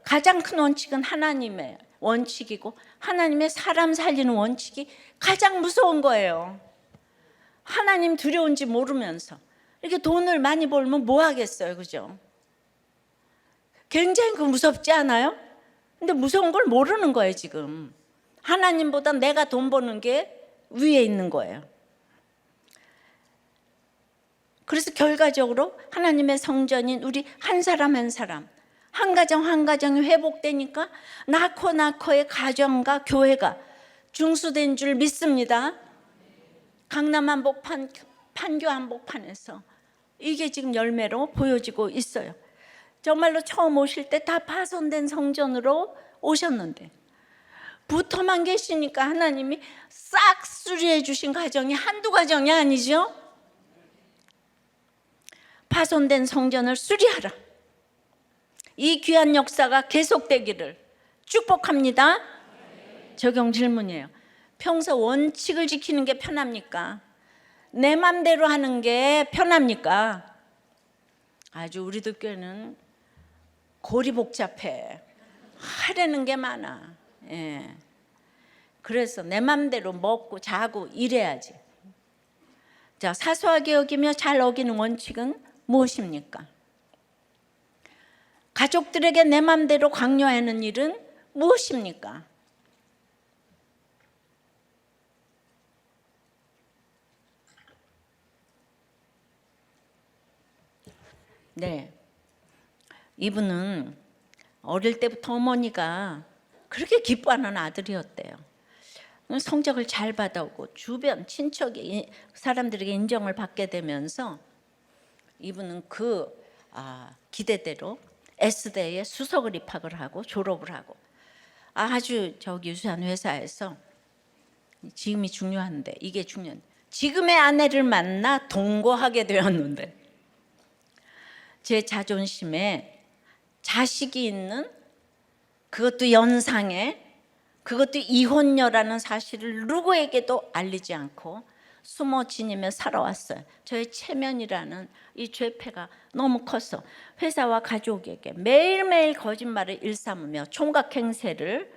가장 큰 원칙은 하나님의 원칙이고 하나님의 사람 살리는 원칙이 가장 무서운 거예요. 하나님 두려운지 모르면서 이렇게 돈을 많이 벌면 뭐 하겠어요, 그죠? 굉장히 무섭지 않아요? 근데 무서운 걸 모르는 거예요, 지금. 하나님보다 내가 돈 버는 게 위에 있는 거예요. 그래서 결과적으로 하나님의 성전인 우리 한 사람 한 사람, 한 가정 한 가정이 회복되니까 나코의 가정과 교회가 중수된 줄 믿습니다. 강남 한복판, 판교 한복판에서 이게 지금 열매로 보여지고 있어요. 정말로 처음 오실 때 다 파손된 성전으로 오셨는데 붙어만 계시니까 하나님이 싹 수리해 주신 가정이 한두 가정이 아니죠. 파손된 성전을 수리하라. 이 귀한 역사가 계속되기를 축복합니다. 적용 질문이에요. 평소 원칙을 지키는 게 편합니까? 내 맘대로 하는 게 편합니까? 아주 우리들 교회는 골이 복잡해. 하려는 게 많아. 예. 그래서 내 맘대로 먹고 자고 이래야지. 자, 사소하게 여기며 잘 어기는 원칙은 무엇입니까? 가족들에게 내 맘대로 강요하는 일은 무엇입니까? 네, 이분은 어릴 때부터 어머니가 그렇게 기뻐하는 아들이었대요. 성적을 잘 받아오고 주변 친척이 사람들에게 인정을 받게 되면서 이분은 그 기대대로 S대에 수석을 입학을 하고 졸업을 하고 아주 유수한 회사에서 지금이 중요한데 이게 중요한데 지금의 아내를 만나 동거하게 되었는데 제 자존심에 자식이 있는 그것도 연상에 그것도 이혼녀라는 사실을 누구에게도 알리지 않고 숨어 지니며 살아왔어요. 저의 체면이라는 이 죄패가 너무 커서 회사와 가족에게 매일매일 거짓말을 일삼으며 총각 행세를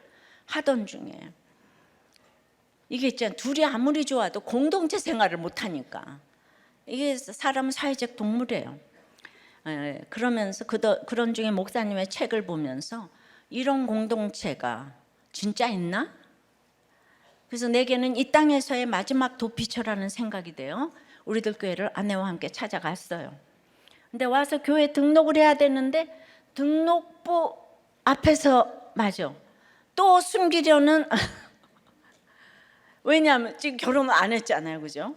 하던 중에 이게 있잖아요. 둘이 아무리 좋아도 공동체 생활을 못하니까 이게 사람은 사회적 동물이에요. 그러면서 그런 중에 목사님의 책을 보면서 이런 공동체가 진짜 있나? 그래서 내게는 이 땅에서의 마지막 도피처라는 생각이 돼요. 우리들 교회를 아내와 함께 찾아갔어요. 근데 와서 교회 등록을 해야 되는데 등록부 앞에서 또 숨기려는 왜냐하면 지금 결혼을 안 했잖아요, 그죠?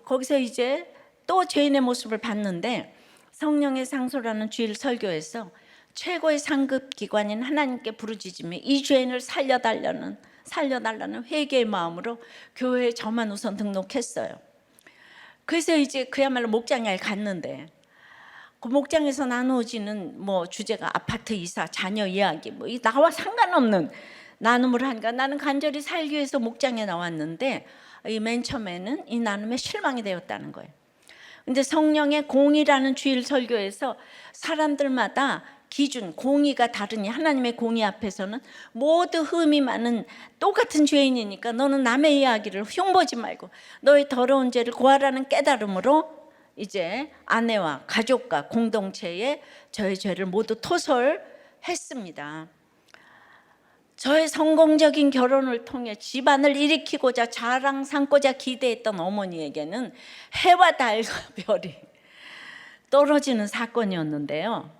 거기서 이제 또 죄인의 모습을 봤는데 성령의 상소라는 주일 설교에서 최고의 상급 기관인 하나님께 부르짖으며 이 죄인을 살려달라는 회개의 마음으로 교회에 저만 우선 등록했어요. 그래서 이제 그야말로 목장에 갔는데 그 목장에서 나누어지는 주제가 아파트 이사, 자녀 이야기 나와 상관없는 나눔을 하니까 나는 간절히 살기 위해서 목장에 나왔는데 맨 처음에는 이 나눔에 실망이 되었다는 거예요. 근데 성령의 공의라는 주일 설교에서 사람들마다 기준, 공의가 다르니 하나님의 공의 앞에서는 모두 흠이 많은 똑같은 죄인이니까 너는 남의 이야기를 흉보지 말고 너의 더러운 죄를 고하라는 깨달음으로 이제 아내와 가족과 공동체에 저의 죄를 모두 토설했습니다. 저의 성공적인 결혼을 통해 집안을 일으키고자 자랑 삼고자 기대했던 어머니에게는 해와 달과 별이 떨어지는 사건이었는데요.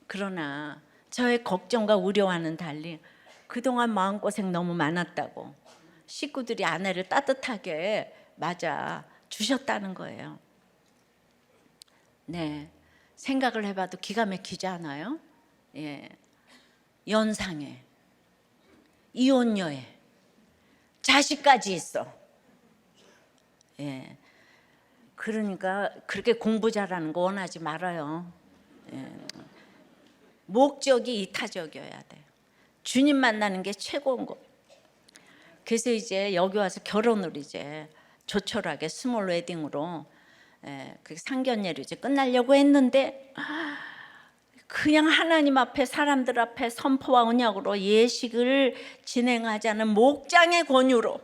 그러나 저의 걱정과 우려와는 달리 그동안 마음고생 너무 많았다고 식구들이 아내를 따뜻하게 맞아 주셨다는 거예요. 네, 생각을 해봐도 기가 막히지 않아요? 예. 연상에, 이혼녀에, 자식까지 있어. 예. 그러니까 그렇게 공부 잘하는 거 원하지 말아요. 예. 목적이 이타적이어야 돼. 주님 만나는 게 최고인 거. 그래서 이제 여기 와서 결혼을 이제 조촐하게 스몰 웨딩으로 상견례로 이제 끝나려고 했는데 그 그냥 하나님 앞에 사람들 앞에 선포와 언약으로 예식을 진행하자는 목장의 권유로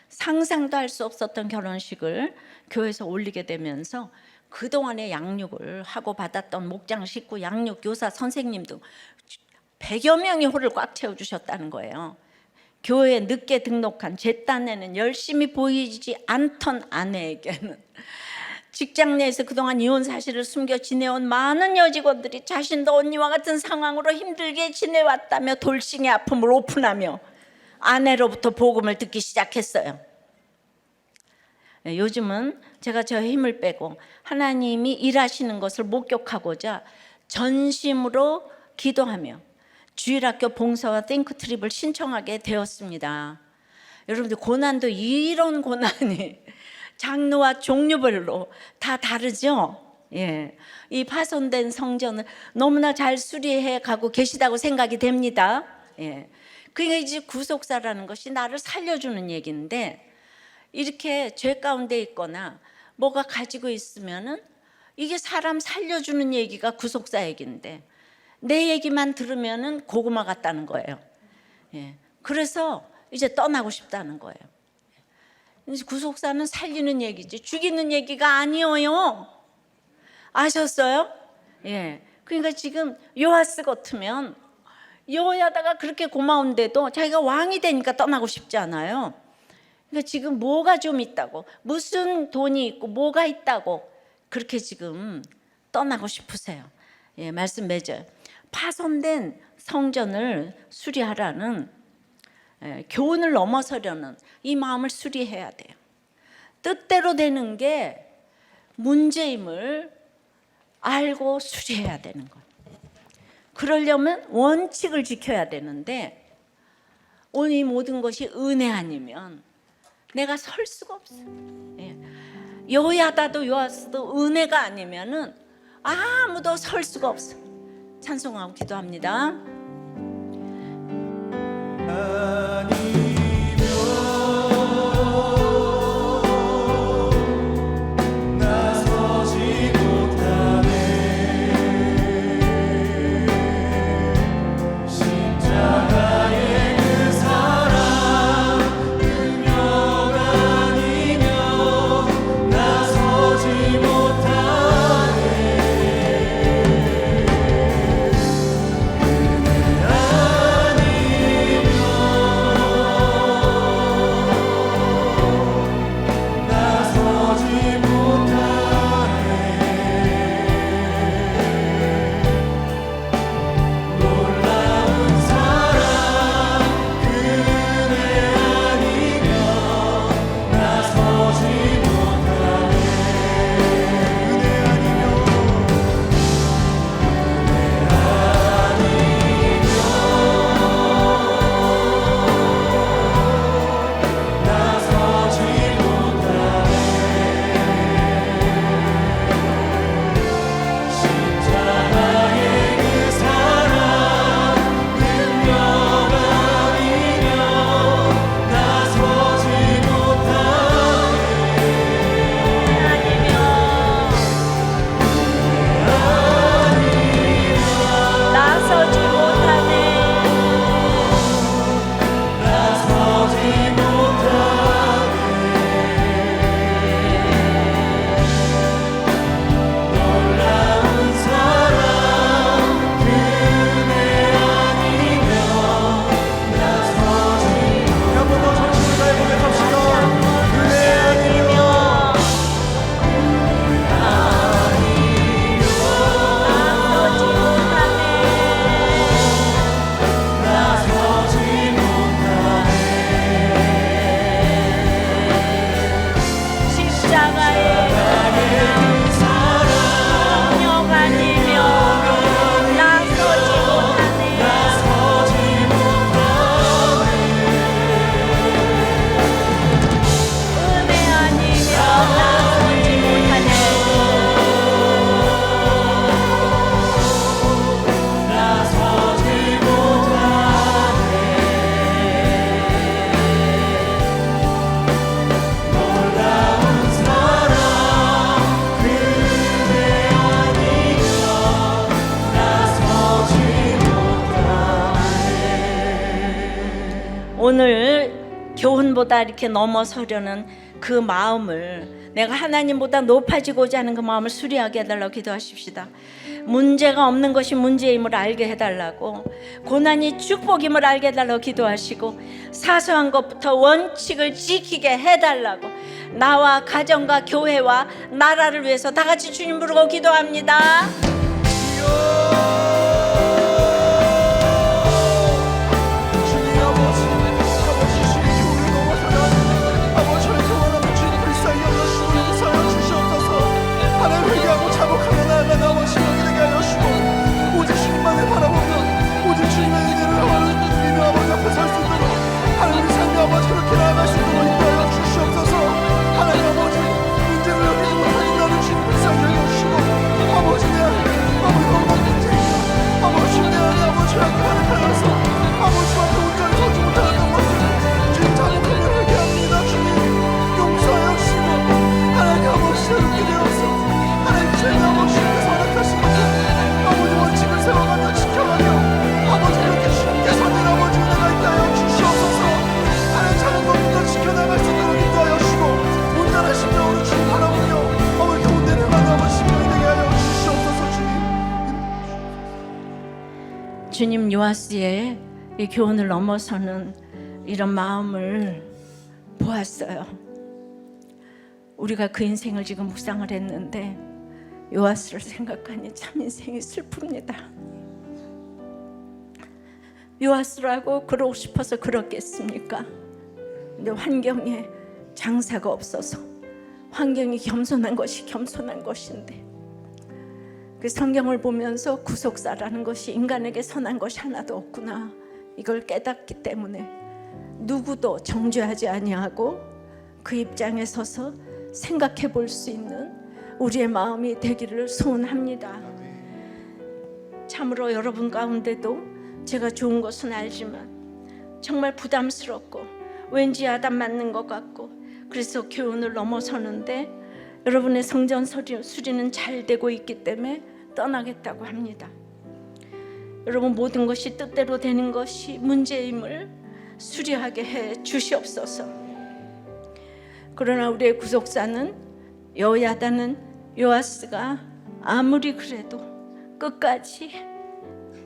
상상도 할 수 없었던 결혼식을 교회에서 올리게 되면서 그동안의 양육을 하고 받았던 목장 식구, 양육 교사, 선생님 등 100여 명이 홀을 꽉 채워주셨다는 거예요. 교회에 늦게 등록한 제 딴에는 열심히 보이지 않던 아내에게는 직장 내에서 그동안 이혼 사실을 숨겨 지내온 많은 여직원들이 자신도 언니와 같은 상황으로 힘들게 지내왔다며 돌싱의 아픔을 오픈하며 아내로부터 복음을 듣기 시작했어요. 요즘은 제가 저 힘을 빼고 하나님이 일하시는 것을 목격하고자 전심으로 기도하며 주일학교 봉사와 띵크트립을 신청하게 되었습니다. 여러분들 고난도 이런 고난이 장르와 종류별로 다 다르죠. 이 파손된 성전을 너무나 잘 수리해 가고 계시다고 생각이 됩니다. 그러니까 이제 구속사라는 것이 나를 살려주는 얘기인데, 이렇게 죄 가운데 있거나 뭐가 가지고 있으면은 이게 사람 살려주는 얘기가 구속사 얘기인데 내 얘기만 들으면은 고구마 같다는 거예요. 그래서 이제 떠나고 싶다는 거예요. 구속사는 살리는 얘기지 죽이는 얘기가 아니에요. 아셨어요? 그러니까 지금 요아스 같으면 여호야다가 그렇게 고마운데도 자기가 왕이 되니까 떠나고 싶지 않아요. 그러니까 지금 뭐가 좀 있다고, 무슨 돈이 있고 뭐가 있다고 그렇게 지금 떠나고 싶으세요. 말씀 맺어요. 파손된 성전을 수리하라는 교훈을 넘어서려는 이 마음을 수리해야 돼요. 뜻대로 되는 게 문제임을 알고 수리해야 되는 거예요. 그러려면 원칙을 지켜야 되는데 오늘 이 모든 것이 은혜 아니면 내가 설 수가 없어요. 여호야다도 요아스도 은혜가 아니면은 아무도 설 수가 없어. 찬송하고 기도합니다. 오늘 교훈보다 이렇게 넘어서려는 그 마음을, 내가 하나님보다 높아지고자 하는 그 마음을 수리하게 해달라고 기도하십시다. 문제가 없는 것이 문제임을 알게 해달라고, 고난이 축복임을 알게 해달라고 기도하시고, 사소한 것부터 원칙을 지키게 해달라고, 나와 가정과 교회와 나라를 위해서 다 같이 주님 부르고 기도합니다. 주님, 요아스의 이 교훈을 넘어서는 이런 마음을 보았어요. 우리가 그 인생을 지금 묵상을 했는데 요아스를 생각하니 참 인생이 슬픕니다. 요아스라고 그러고 싶어서 그렇겠습니까? 근데 환경에 장사가 없어서, 환경이 겸손한 것이 겸손한 것인데, 그 성경을 보면서 구속사라는 것이 인간에게 선한 것이 하나도 없구나, 이걸 깨닫기 때문에 누구도 정죄하지 아니하고 그 입장에 서서 생각해 볼 수 있는 우리의 마음이 되기를 소원합니다. 참으로 여러분 가운데도 제가 좋은 것은 알지만 정말 부담스럽고 왠지 야단 맞는 것 같고, 그래서 교훈을 넘어서는데 여러분의 성전 수리는 잘 되고 있기 때문에 떠나겠다고 합니다. 여러분, 모든 것이 뜻대로 되는 것이 문제임을 수리하게 해 주시옵소서. 그러나 우리의 구속사는, 여호야다는, 요아스가 아무리 그래도 끝까지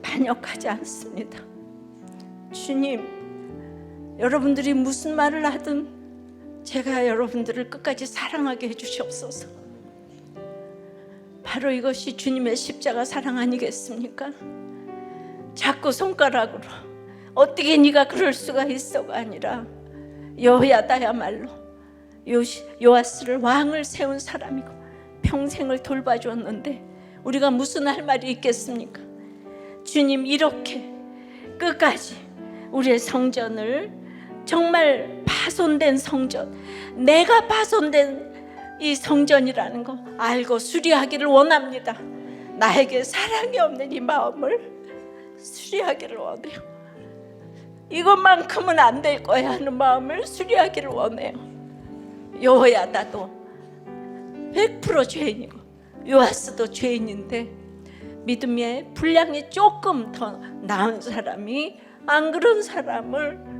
반역하지 않습니다. 주님, 여러분들이 무슨 말을 하든 제가 여러분들을 끝까지 사랑하게 해주시옵소서. 바로 이것이 주님의 십자가 사랑 아니겠습니까? 자꾸 손가락으로 어떻게 네가 그럴 수가 있어가 아니라, 여호야다야말로 요아스를 왕을 세운 사람이고 평생을 돌봐주었는데 우리가 무슨 할 말이 있겠습니까? 주님, 이렇게 끝까지 우리의 성전을, 정말 파손된 성전, 내가 파손된 이 성전이라는 거 알고 수리하기를 원합니다. 나에게 사랑이 없는 이 마음을 수리하기를 원해요. 이것만큼은 안 될 거야 하는 마음을 수리하기를 원해요. 여호야다도 100% 죄인이고 요아스도 죄인인데, 믿음의 분량이 조금 더 나은 사람이 안 그런 사람을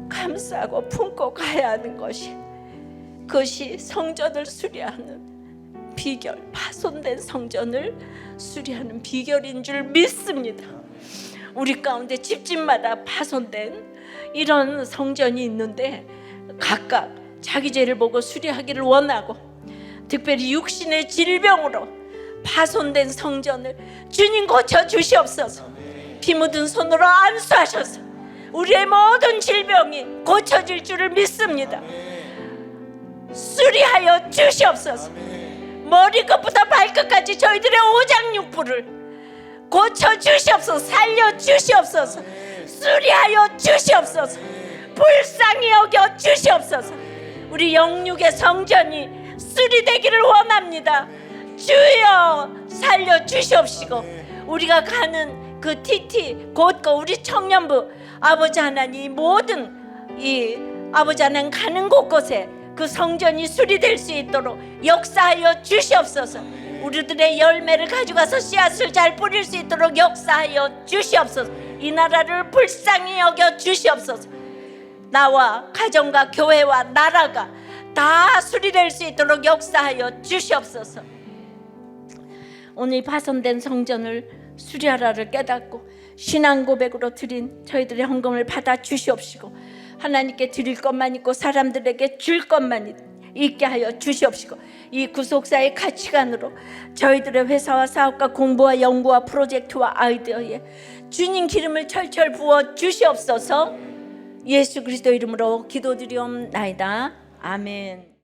감싸고 품고 가야 하는 것이, 그것이 성전을 수리하는 비결, 파손된 성전을 수리하는 비결인 줄 믿습니다. 우리 가운데 집집마다 파손된 이런 성전이 있는데 각각 자기 죄를 보고 수리하기를 원하고, 특별히 육신의 질병으로 파손된 성전을 주님 고쳐 주시옵소서. 피 묻은 손으로 안수하셔서 우리의 모든 질병이 고쳐질 줄을 믿습니다. 수리하여 주시옵소서. 머리끝부터 발끝까지 저희들의 오장육부를 고쳐 주시옵소서. 살려 주시옵소서. 수리하여 주시옵소서. 불쌍히 여겨 주시옵소서. 우리 영육의 성전이 수리되기를 원합니다. 주여 살려 주시옵시고, 우리가 가는 그 TT 곳곳 우리 청년부 아버지 하나님, 모든 이 아버지 하나님 가는 곳곳에 그 성전이 수리될 수 있도록 역사하여 주시옵소서. 우리들의 열매를 가져가서 씨앗을 잘 뿌릴 수 있도록 역사하여 주시옵소서. 이 나라를 불쌍히 여겨 주시옵소서. 나와 가정과 교회와 나라가 다 수리될 수 있도록 역사하여 주시옵소서. 오늘 파손된 성전을 수리하라를 깨닫고 신앙 고백으로 드린 저희들의 헌금을 받아 주시옵시고, 하나님께 드릴 것만 있고 사람들에게 줄 것만 있게 하여 주시옵시고, 이 구속사의 가치관으로 저희들의 회사와 사업과 공부와 연구와 프로젝트와 아이디어에 주님 기름을 철철 부어 주시옵소서. 예수 그리스도 이름으로 기도드리옵나이다. 아멘.